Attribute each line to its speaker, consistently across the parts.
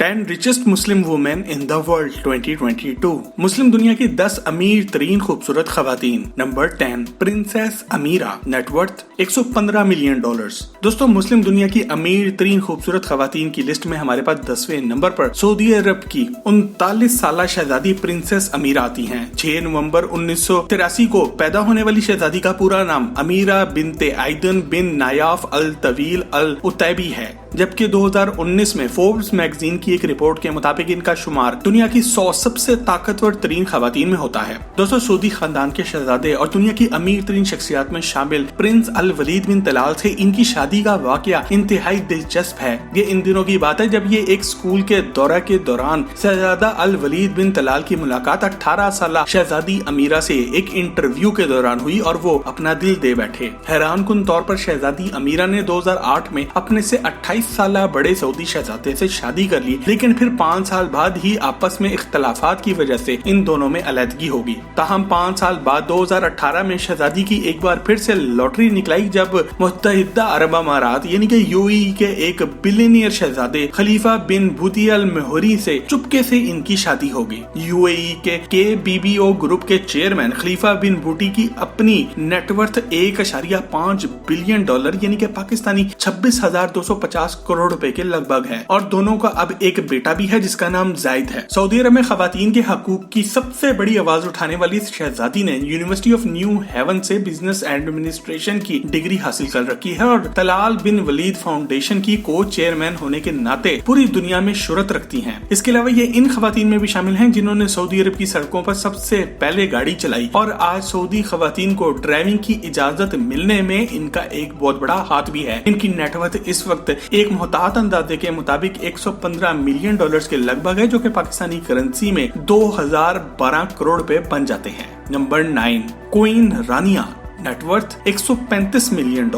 Speaker 1: 10 richest Muslim women in the world 2022। मुस्लिम दुनिया की 10 अमीर तरीन खूबसूरत खवातीन। नंबर 10 प्रिंसेस अमीरा, नेटवर्थ $115 मिलियन। दोस्तों, मुस्लिम दुनिया की अमीर तरीन खूबसूरत खवातीन की लिस्ट में हमारे पास 10वें नंबर पर सऊदी अरब की 39 साल शहजादी प्रिंसेस अमीरा आती हैं। 6 नवंबर 1983 को पैदा होने वाली शहजादी का पूरा नाम अमीरा बिनते आइदन बिन नायाफ अल तवील अल उतैबी है, जबकि 2019 में फोर्ब्स मैगजीन की एक रिपोर्ट के मुताबिक इनका शुमार दुनिया की 100 सबसे ताकतवर तरीन खवातीन में होता है। दोस्तों, सऊदी खानदान के शहजादे और दुनिया की अमीर तरीन शख्सियात में शामिल प्रिंस अल वलीद बिन तलाल से इनकी शादी का वाकया इंतहाई दिलचस्प है। ये इन दिनों की बात है जब ये एक स्कूल के दौरा के दौरान शहजादा अल वलीद बिन तलाल की मुलाकात 18 साल शहजादी अमीरा से एक इंटरव्यू के दौरान हुई और वो अपना दिल दे बैठे। हैरान कुन तौर पर शहजादी अमीरा ने 2008 में अपने से 28 साल बड़े सऊदी शहजादे से शादी कर ली, लेकिन फिर 5 साल बाद ही आपस में इख्तलाफात की वजह से इन दोनों में अलहदगी होगी। ताहम 5 साल बाद 2018 में शहजादी की एक बार फिर से लॉटरी निकलाई जब मुत्तहिदा अरब अमारात यानी कि यूएई के एक बिलियनियर शहजादे खलीफा बिन बुती अल महरी से चुपके से इनकी शादी हो गई। यूएई के बीबीओ ग्रुप के चेयरमैन खलीफा बिन बूटी की अपनी नेटवर्थ $1.5 बिलियन यानी कि पाकिस्तानी 26,250 करोड़ रुपए के लगभग है और दोनों का अब एक बेटा भी है जिसका नाम जायद है। सऊदी अरब में खवातीन के हकूक की सबसे बड़ी आवाज उठाने वाली शहजादी ने यूनिवर्सिटी ऑफ न्यू हेवन से बिजनेस एडमिनिस्ट्रेशन की डिग्री हासिल कर रखी है और तलाल बिन वलीद फाउंडेशन की को चेयरमैन होने के नाते पूरी दुनिया में शोहरत रखती हैं। इसके अलावा ये इन खवातीन में भी शामिल हैं जिन्होंने सऊदी अरब की सड़कों पर सबसे पहले गाड़ी चलाई और आज सऊदी खवातीन को ड्राइविंग की इजाजत मिलने में इनका एक बहुत बड़ा हाथ भी है। इनकी नेटवर्थ इस वक्त एक मोहतात अंदाजे के मुताबिक $115 मिलियन के लगभग है, जो कि पाकिस्तानी करेंसी में 2012 करोड़ रुपए बन जाते हैं। नंबर 9 क्वीन रानिया, नेटवर्थ $135 मिलियन।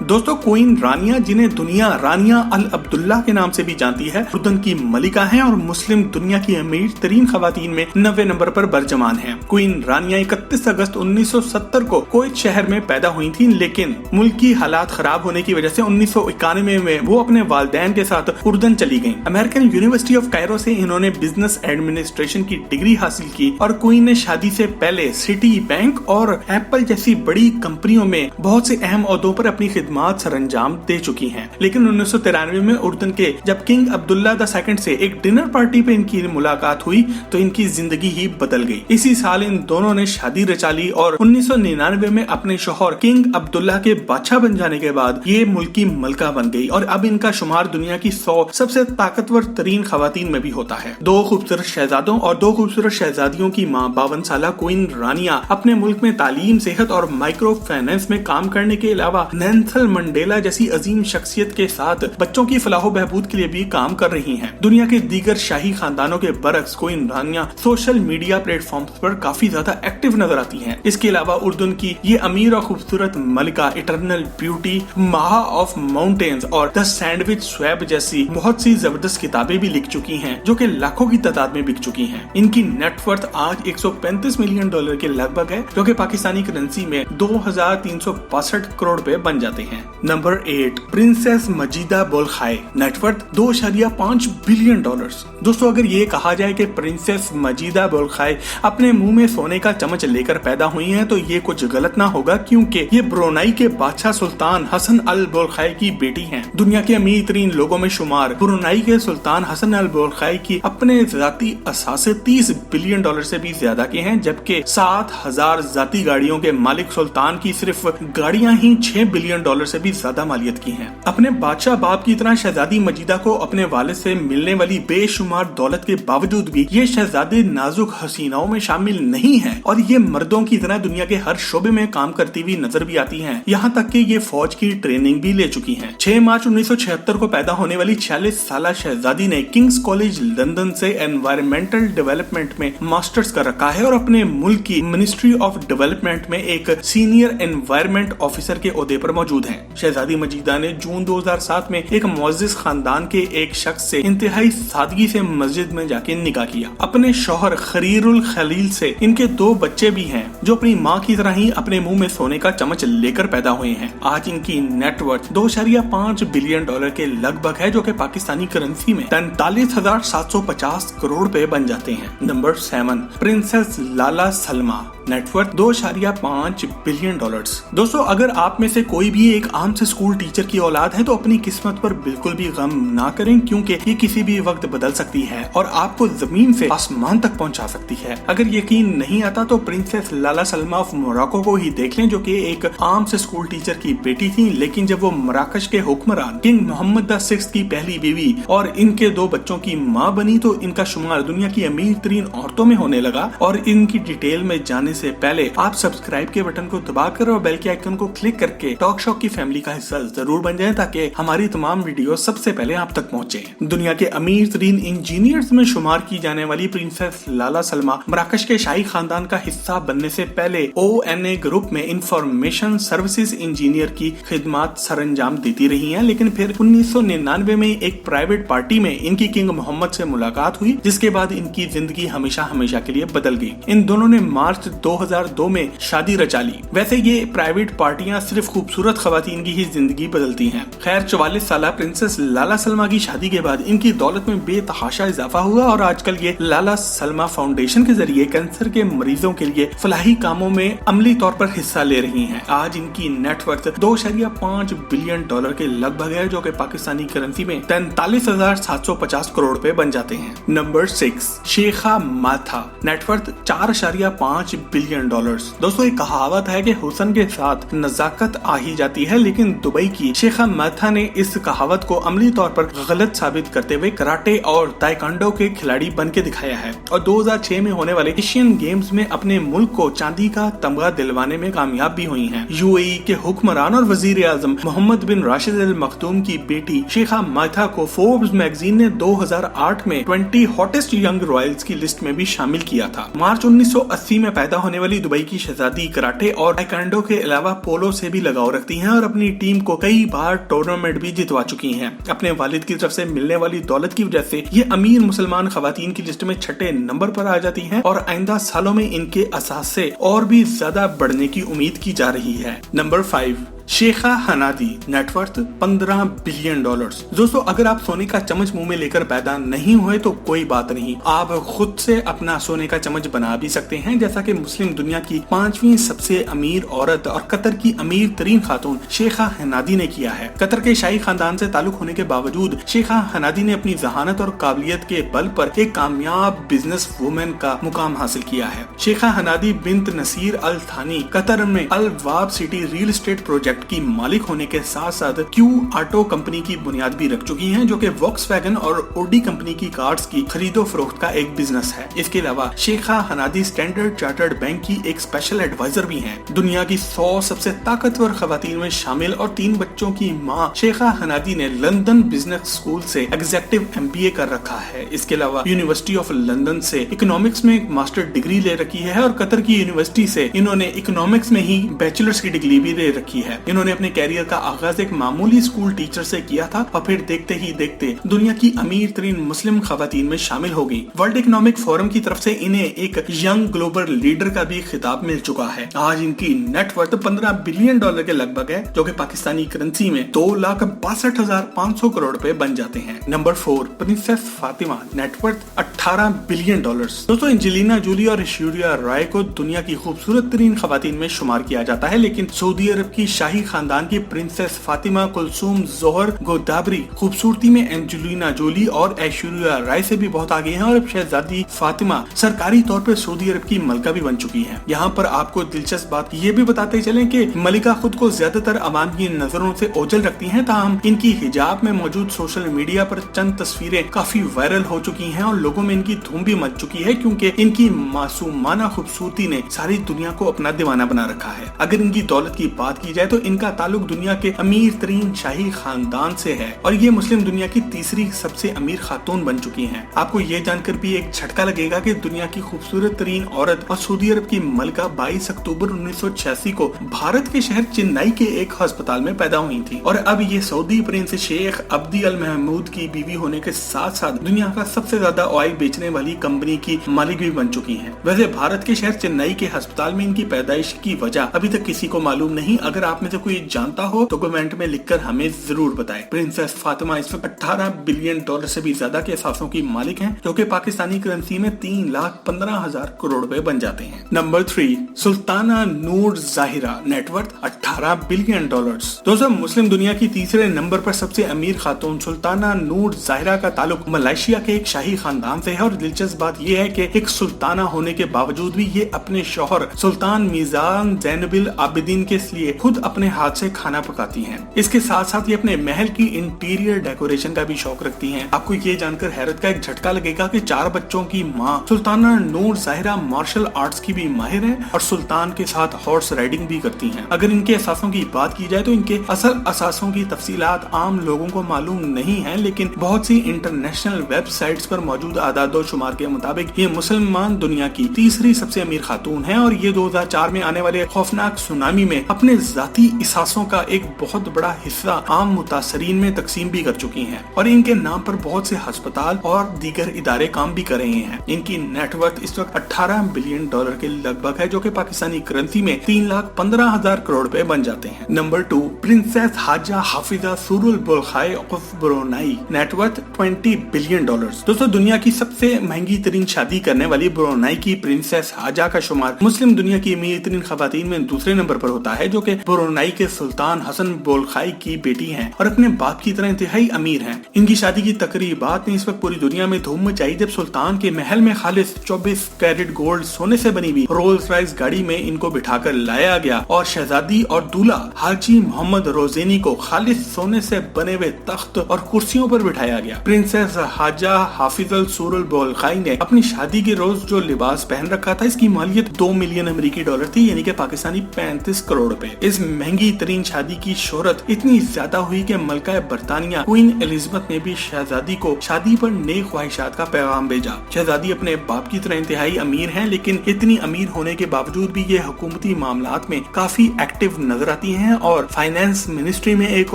Speaker 1: दोस्तों, क्वीन रानिया, जिन्हें दुनिया रानिया अल अब्दुल्ला के नाम से भी जानती है, उर्दन की मलिका हैं और मुस्लिम दुनिया की अमीर तरीन खवातीन में 90 नंबर पर बरजमान हैं। क्वीन रानिया 31 अगस्त 1970 को कोयत शहर में पैदा हुई थी, लेकिन मुल्क की हालात खराब होने की वजह से 1991 में वो अपने वालिदैन के साथ उर्दन चली गयी। अमेरिकन यूनिवर्सिटी ऑफ कायरो से इन्होंने बिजनेस एडमिनिस्ट्रेशन की डिग्री हासिल की और क्वीन ने शादी से पहले सिटी बैंक और एप्पल जैसी बड़ी कंपनियों में बहुत से अहम ओहदों पर अपनी खिदमात सरंजाम दे चुकी हैं। लेकिन 1993 में उर्दन के जब किंग अब्दुल्ला II से एक डिनर पार्टी पे इनकी मुलाकात हुई तो इनकी जिंदगी ही बदल गई। इसी साल इन दोनों ने शादी रचा ली और 1999 में अपने शौहर किंग अब्दुल्ला के बादशाह बन जाने के बाद ये मुल्क की मलका बन गई और अब इनका शुमार दुनिया की 100 सबसे ताकतवर तरीन खवातीन में भी होता है। 2 खूबसूरत शहजादों और 2 खूबसूरत शहजादियों की माँ 52 साल क्वीन रानिया अपने मुल्क में तालीम, सेहत और माइक्रो फाइनेंस में काम करने के अलावा नेल्सन मंडेला जैसी अजीम शख्सियत के साथ बच्चों की फलाह बहबूद के लिए भी काम कर रही हैं। दुनिया के दीगर शाही खानदानों के बरक्स क्वीन रानिया सोशल मीडिया प्लेटफॉर्म्स पर काफी ज्यादा एक्टिव नजर आती हैं। इसके अलावा उर्दन की ये अमीर और खूबसूरत मलिका इटर्नल ब्यूटी, माहा ऑफ माउंटेन्स और द सैंडविच स्वैब जैसी बहुत सी जबरदस्त किताबें भी लिख चुकी हैं, जो कि लाखों की तादाद में बिक चुकी हैं। इनकी नेटवर्थ आज $135 मिलियन के लगभग है, जो कि पाकिस्तानी करेंसी में 2362 करोड़ रुपए बन जाते हैं। Number 8 princess Majeeda Bolkiah, net worth $2.5 billion. दोस्तों, अगर ये कहा जाए कि प्रिंसेस मजीदा बोलखाए अपने मुंह में सोने का चम्मच लेकर पैदा हुई हैं तो ये कुछ गलत ना होगा, क्योंकि ये ब्रुनाई के बादशाह सुल्तान हसन अल बोलखाए की बेटी हैं। दुनिया के अमीर तरीन लोगों में शुमार ब्रुनाई के सुल्तान हसन अल बोलखाए की अपने जाती असासे $30 बिलियन से भी ज्यादा के हैं, जबकि 7,000 जाती गाड़ियों के मालिक सुल्तान की सिर्फ गाड़ियां ही $6 बिलियन से भी ज्यादा मालियत की हैं। अपने बादशाह बाप की तरह शहजादी मजीदा को अपने वालिद से मिलने वाली बेशुमार दौलत के बावजूद भी ये शहजादी नाजुक हसीनाओं में शामिल नहीं है और ये मर्दों की तरह दुनिया के हर शोबे में काम करती हुई नजर भी आती हैं। यहाँ तक कि ये फौज की ट्रेनिंग भी ले चुकी हैं। 6 मार्च 1976 को पैदा होने वाली 46 साल शहजादी ने किंग्स कॉलेज लंदन से एनवायरमेंटल डेवलपमेंट में मास्टर्स कर रखा है और अपने मुल्क की मिनिस्ट्री ऑफ डेवलपमेंट में एक सीनियर एनवायरमेंट ऑफिसर के ओहदे पर मौजूद हैं। शहजादी मजीदा ने जून 2007 में एक मुअज़्ज़िज़ खानदान के एक शख्स से इंतहाई सादगी से मस्जिद में जाके निकाह किया। अपने शौहर खरीरुल खलील से इनके 2 बच्चे भी हैं जो अपनी माँ की तरह ही अपने मुंह में सोने का चम्मच लेकर पैदा हुए हैं। आज इनकी नेटवर्थ 2.5 बिलियन डॉलर के लगभग है, जो कि पाकिस्तानी करेंसी में 43,750 करोड़ रुपए बन जाते हैं। नंबर 7, प्रिंसेस लाला सलमा, नेटवर्थ 2.5 बिलियन डॉलर्स। दोस्तों, अगर आप में से कोई भी एक आम से स्कूल टीचर की औलाद है तो अपनी किस्मत पर बिल्कुल भी गम ना करें, क्योंकि ये किसी भी वक्त बदल सकती है और आपको जमीन से आसमान तक पहुंचा सकती है। अगर यकीन नहीं आता तो princess Lala Salma of Morocco को ही देख लें, जो कि एक आम से स्कूल टीचर की बेटी थी, लेकिन जब वो मराकश के हुक्मरान किंग मोहम्मद VI की पहली बीवी और इनके 2 बच्चों की माँ बनी तो इनका शुमार दुनिया की अमीर तरीन औरतों में होने लगा। और इनकी डिटेल में जाने से पहले आप सब्सक्राइब के बटन को दबाकर और बेल के आइकन को क्लिक करके टॉक शॉक की फैमिली का हिस्सा जरूर बन जाएं, ताकि हमारी तमाम वीडियो सबसे पहले आप तक पहुंचे। दुनिया के अमीर तरीन इंजीनियर्स में शुमार की जाने वाली प्रिंसेस लाला सलमा मराकश के शाही खानदान का हिस्सा बनने से पहले ONA ग्रुप में इंफॉर्मेशन सर्विसेज इंजीनियर की खिदमत सरंजाम देती रही हैं, लेकिन फिर 1999 में एक प्राइवेट पार्टी में इनकी किंग मोहम्मद से मुलाकात हुई, जिसके बाद इनकी जिंदगी हमेशा हमेशा के लिए बदल गई। इन दोनों ने मार्च 2002 में शादी रचा ली। वैसे ये प्राइवेट पार्टियां सिर्फ खूबसूरत खवातीन की ही जिंदगी बदलती हैं। खैर, 44 साल प्रिंसेस लाला सलमा की शादी के बाद इनकी दौलत में बेतहाशा इजाफा हुआ और आजकल ये लाला सलमा फाउंडेशन के जरिए कैंसर के मरीजों के लिए फलाही कामों में अमली तौर पर हिस्सा ले रही हैं। आज इनकी नेटवर्थ 2.5 बिलियन डॉलर के लगभग है, जो कि पाकिस्तानी करेंसी में 43,750 करोड़ रुपए बन जाते हैं। नंबर 6, शेखा माथा, नेटवर्थ 4.5 बिलियन डॉलर्स। दोस्तों, एक कहावत है कि हुस्न के साथ नजाकत आ ही जाती है, लेकिन दुबई की शेखा माथा ने इस कहावत को अमली तौर पर गलत साबित करते हुए कराटे और ताइक्वांडो के खिलाड़ी बन के दिखाया है और 2006 में होने वाले एशियन गेम्स में अपने मुल्क को चांदी का तमगा दिलवाने में कामयाब भी हुई हैं। UAE के हुक्मरान और वजीर आजम मोहम्मद बिन राशिद अल मखदूम की बेटी शेखा माथा को फोर्ब्स मैगजीन ने 2008 में 20 हॉटेस्ट यंग रॉयल्स की लिस्ट में भी शामिल किया था। मार्च 1980 में पैदा होने वाली दुबई की शहजादी कराटे और ताइक्वांडो के अलावा पोलो से भी लगाव रखती हैं और अपनी टीम को कई बार टूर्नामेंट भी जितवा चुकी हैं। अपने वालिद की तरफ से मिलने वाली दौलत की वजह से ये अमीर मुसलमान खवातीन की लिस्ट में 6ठे नंबर पर आ जाती हैं और आइंदा सालों में इनके असासे और भी ज्यादा बढ़ने की उम्मीद की जा रही है। Number 5, Sheikha Hanadi, net worth 15 billion dollars. दोस्तों, अगर आप सोने का चम्मच मुंह में लेकर पैदा नहीं हुए तो कोई बात नहीं, आप खुद से अपना सोने का चम्मच बना भी सकते हैं, जैसा कि मुस्लिम दुनिया की 5वीं सबसे अमीर औरत और कतर की अमीर तरीन खातून शेखा हनादी ने किया है। कतर के शाही खानदान से ताल्लुक होने के बावजूद शेखा हनादी ने अपनी जहानत और काबिलियत के बल पर एक कामयाब बिजनेस वुमेन का मुकाम हासिल किया है। शेखा हनादी बिन्त नसीर अल थानी कतर में Al Wab city real estate project की मालिक होने के साथ साथ क्यू ऑटो कंपनी की बुनियाद भी रख चुकी हैं, जो कि वॉक्सवैगन और ओडी कंपनी की कार्स की खरीदो फरोख्त का एक बिजनेस है। इसके अलावा शेखा हनादी स्टैंडर्ड चार्टर्ड बैंक की एक स्पेशल एडवाइजर भी हैं। दुनिया की 100 सबसे ताकतवर खवातीन में शामिल और 3 बच्चों की मां शेखा हनादी ने लंदन बिजनेस स्कूल से एग्जीक्यूटिव MBA कर रखा है। इसके अलावा यूनिवर्सिटी ऑफ लंदन से इकोनॉमिक्स में एक मास्टर डिग्री ले रखी है और कतर की यूनिवर्सिटी से इन्होंने इकोनॉमिक्स में ही बैचलर्स की डिग्री भी ले रखी है। इन्होंने अपने कैरियर का आगाज एक मामूली स्कूल टीचर से किया था और फिर देखते ही देखते दुनिया की अमीर तरीन मुस्लिम खवातीन में शामिल हो गई। वर्ल्ड इकोनॉमिक फोरम की तरफ से इन्हें एक यंग ग्लोबल लीडर का भी खिताब मिल चुका है। आज इनकी नेटवर्थ 15 बिलियन डॉलर के लगभग है, जो कि पाकिस्तानी करेंसी में 2,62,500 करोड़ रुपए बन जाते हैं। Number 4, princess Fatima, net worth 18 billion dollars. दोस्तों, एंजेलिना जूली और ऐश्वर्या राय को दुनिया की खूबसूरत तरीन खवातीन में शुमार किया जाता है, लेकिन सऊदी अरब की शाही खानदान की प्रिंसेस फातिमा कुलसूम जोहर गोदाबरी खूबसूरती में एंजेलिना जोली और ऐश्वर्या राय से भी बहुत आगे हैं और अब शहजादी फातिमा सरकारी तौर पर सऊदी अरब की मलिका भी बन चुकी हैं। यहाँ पर आपको दिलचस्प बात ये भी बताते चलें कि मलिका खुद को ज्यादातर आवाम की नजरों से ओझल रखती हैं, ताहम इनकी हिजाब में मौजूद सोशल मीडिया पर चंद तस्वीरें काफी वायरल हो चुकी हैं और लोगों में इनकी धूम भी मच चुकी है, क्योंकि इनकी मासूमाना खूबसूरती ने सारी दुनिया को अपना दीवाना बना रखा है। अगर इनकी दौलत की बात की जाए तो इनका ताल्लुक दुनिया के अमीर तरीन शाही खानदान से है और ये मुस्लिम दुनिया की तीसरी सबसे अमीर खातून बन चुकी हैं। आपको ये जानकर भी एक झटका लगेगा कि दुनिया की खूबसूरत तरीन औरत और सऊदी अरब की मलका 22 अक्टूबर 1986 को भारत के शहर चेन्नई के एक अस्पताल में पैदा हुई थी और अब ये सऊदी प्रिंस शेख अब्दी अल महमूद की बीवी होने के साथ साथ दुनिया का सबसे ज्यादा ऑयल बेचने वाली कंपनी की मालिक भी बन चुकी हैं। वैसे भारत के शहर चेन्नई के अस्पताल में इनकी पैदाइश की वजह अभी तक किसी को मालूम नहीं। अगर आप में से कोई जानता हो तो कमेंट में लिखकर हमें जरूर बताएं। प्रिंसेस फातिमा इस वक्त $18 बिलियन से भी ज्यादा के असासों की मालिक हैं, जो कि पाकिस्तानी करेंसी में 3,15,000 करोड़ रुपए बन जाते हैं। नंबर 3, सुल्ताना नूर जाहिरा, नेटवर्थ $18 बिलियन। दोस्तों, मुस्लिम दुनिया की तीसरे नंबर पर सबसे अमीर खातून सुल्ताना नूर जाहिरा का ताल्लुक मलेशिया के एक शाही खानदान से है और दिलचस्प बात यह है कि एक सुल्ताना होने के बावजूद भी ये अपने शौहर सुल्तान मीज़ान ज़ैनुल आबिदीन के लिए खुद अपने हाथ से खाना पकाती हैं। इसके साथ साथ ये अपने महल की इंटीरियर डेकोरेशन का भी शौक रखती हैं। आपको ये जानकर हैरत का एक झटका लगेगा कि 4 बच्चों की माँ सुल्ताना नूर जाहिरा मार्शल आर्ट्स की भी माहिर है और सुल्तान के साथ हॉर्स राइडिंग भी करती हैं। अगर इनके असासों की बात की जाए तो इनके असल असासों की तफसीलात आम लोगों को मालूम नहीं है, लेकिन बहुत सी इंटरनेशनल वेबसाइट्स पर मौजूद आदादो शुमार के मुताबिक ये मुसलमान दुनिया की तीसरी सबसे अमीर खातून है और ये 2004 में आने वाले खौफनाक सुनामी में अपने जाती असासों का एक बहुत बड़ा हिस्सा आम मुतासरीन में तकसीम भी कर चुकी हैं और इनके नाम पर बहुत से अस्पताल और दीगर इदारे काम भी कर रहे हैं। इनकी नेटवर्थ इस वक्त $18 बिलियन के लगभग है, जो कि पाकिस्तानी करेंसी में 3,15,000 करोड़ रुपए बन जाते हैं। Number 2, princess Hajah Hafizah Sururul Bolkiah of Brunei, net worth $20 billion. दोस्तों, दुनिया की सबसे महंगी तरीन शादी करने वाली ब्रुनाई की प्रिंसेस हाजा का शुमार मुस्लिम दुनिया की अमीर तरीन खवातीन में दूसरे नंबर पर होता है, जो कि ब्रुनाई के सुल्तान हसन बोल्खाई की बेटी हैं और अपने बाप की तरह इंतहाई अमीर हैं। इनकी शादी की तकरीबात ने इस वक्त पूरी दुनिया में धूम मचाई जब सुल्तान के महल में खालिस 24 कैरेट गोल्ड सोने से बनी हुई रोल्स रॉयस गाड़ी में इनको बिठाकर लाया गया और शहजादी और दूल्हा हाजी मोहम्मद रोजेनी को खालिस सोने से बने हुए तख्त और कुर्सियों पर बिठाया गया। प्रिंसेस हाजा हाफिजल सुरुल बोल्खाई ने अपनी शादी के रोज जो लिबास पहन रखा था, इसकी मालियत $2 मिलियन अमेरिकी थी, यानी कि पाकिस्तानी 35 करोड़ रुपए। इस महंगी तरीन शादी की शोहरत इतनी ज्यादा हुई कि मलका बरतानिया क्वीन एलिजाबेथ ने भी शहजादी को शादी पर नेक ख्वाहिशात का पैगाम भेजा। शहजादी अपने बाप की तरह इंतहाई अमीर हैं, लेकिन इतनी अमीर होने के बावजूद भी ये हुकूमती मामलात में काफी एक्टिव नजर आती हैं और फाइनेंस मिनिस्ट्री में एक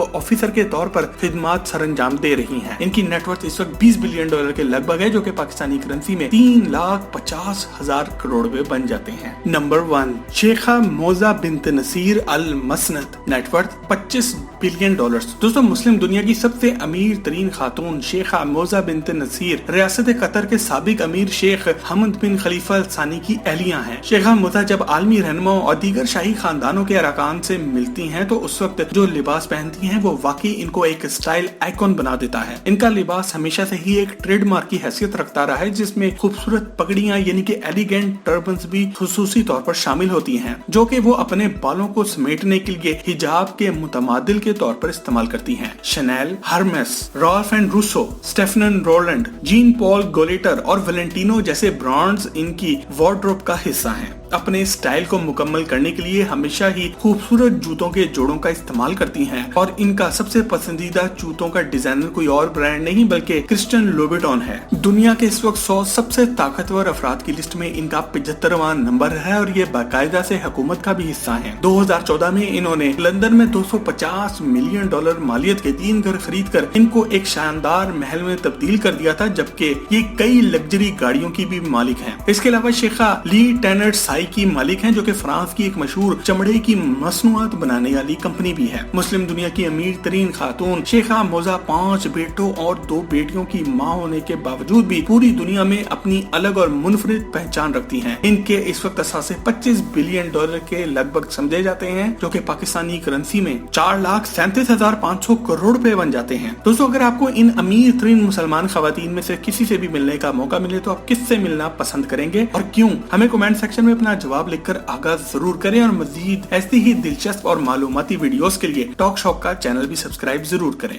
Speaker 1: ऑफिसर के तौर पर खिदमत सरंजाम दे रही हैं। इनकी नेटवर्थ इस वक्त $20 बिलियन के लगभग है, जो कि पाकिस्तानी करेंसी में 3,50,000 करोड़ रुपए बन जाते हैं। नंबर 1, शेखा मोजा बिन्त नसीर अल मसनद, नेटवर्थ $25 बिलियन। दोस्तों, मुस्लिम दुनिया की सबसे अमीर तरीन खातून शेखा मोजा बिन्त नसीर रियासत कतर के साबिक अमीर शेख हमद बिन खलीफा अल सानी की अहलिया हैं। शेखा मोजा जब आलमी रहनुमाओं और दीगर शाही खानदानों के अरकान से मिलती हैं तो उस वक्त जो लिबास पहनती हैं वो वाकई इनको एक स्टाइल आइकॉन बना देता है। इनका लिबास हमेशा से ही एक ट्रेडमार्क की हैसियत रखता रहा है, जिसमें खूबसूरत पगड़ियां यानी कि एलिगेंट टर्बन्स भी खुसूसी तौर पर शामिल होती हैं, जो कि वो अपने बालों को समेटने के लिए हिजाब के मुतमादिल के तौर पर इस्तेमाल करती हैं। Chanel, Hermes, Ralph and Russo, Stephane Rolland, Jean Paul Gaultier और वेलेंटिनो जैसे ब्रांड्स इनकी वार्डरोब का हिस्सा हैं। अपने स्टाइल को मुकम्मल करने के लिए हमेशा ही खूबसूरत जूतों के जोड़ों का इस्तेमाल करती हैं और इनका सबसे पसंदीदा जूतों का डिजाइनर कोई और ब्रांड नहीं बल्कि क्रिस्टियन लोबेटॉन है। दुनिया के इस वक्त 100 सबसे ताकतवर अफराद की लिस्ट में इनका 75वां नंबर है और ये बाकायदा से हुकूमत का भी हिस्सा है। 2014 में इन्होंने लंदन में $250 मिलियन मालियत के 3 घर खरीद कर इनको एक शानदार महल में तब्दील कर दिया था, जबकि ये कई लग्जरी गाड़ियों की भी मालिक हैं। इसके अलावा शेखा ली टेनर की मालिक हैं, जो कि फ्रांस की एक मशहूर चमड़े की मसनूआत बनाने वाली कंपनी भी है। मुस्लिम दुनिया की अमीर तरीन खातून शेखा मोजा 5 बेटों और 2 बेटियों की मां होने के बावजूद भी पूरी दुनिया में अपनी अलग और मुनफरिद पहचान रखती हैं। इनके इस वक्त असासे $25 बिलियन के लगभग समझे जाते हैं, जो कि पाकिस्तानी करेंसी में 4,37,500 करोड़ रुपए बन जाते हैं। दोस्तों, अगर आपको इन अमीर तरीन मुसलमान खवातीन में से किसी से भी मिलने का मौका मिले तो आप किससे मिलना पसंद करेंगे और क्यों? हमें कमेंट सेक्शन में अपना जवाब लिखकर आगाज जरूर करें और मजीद ऐसी ही दिलचस्प और मालूमाती वीडियोस के लिए टॉक शॉप का चैनल भी सब्सक्राइब जरूर करें।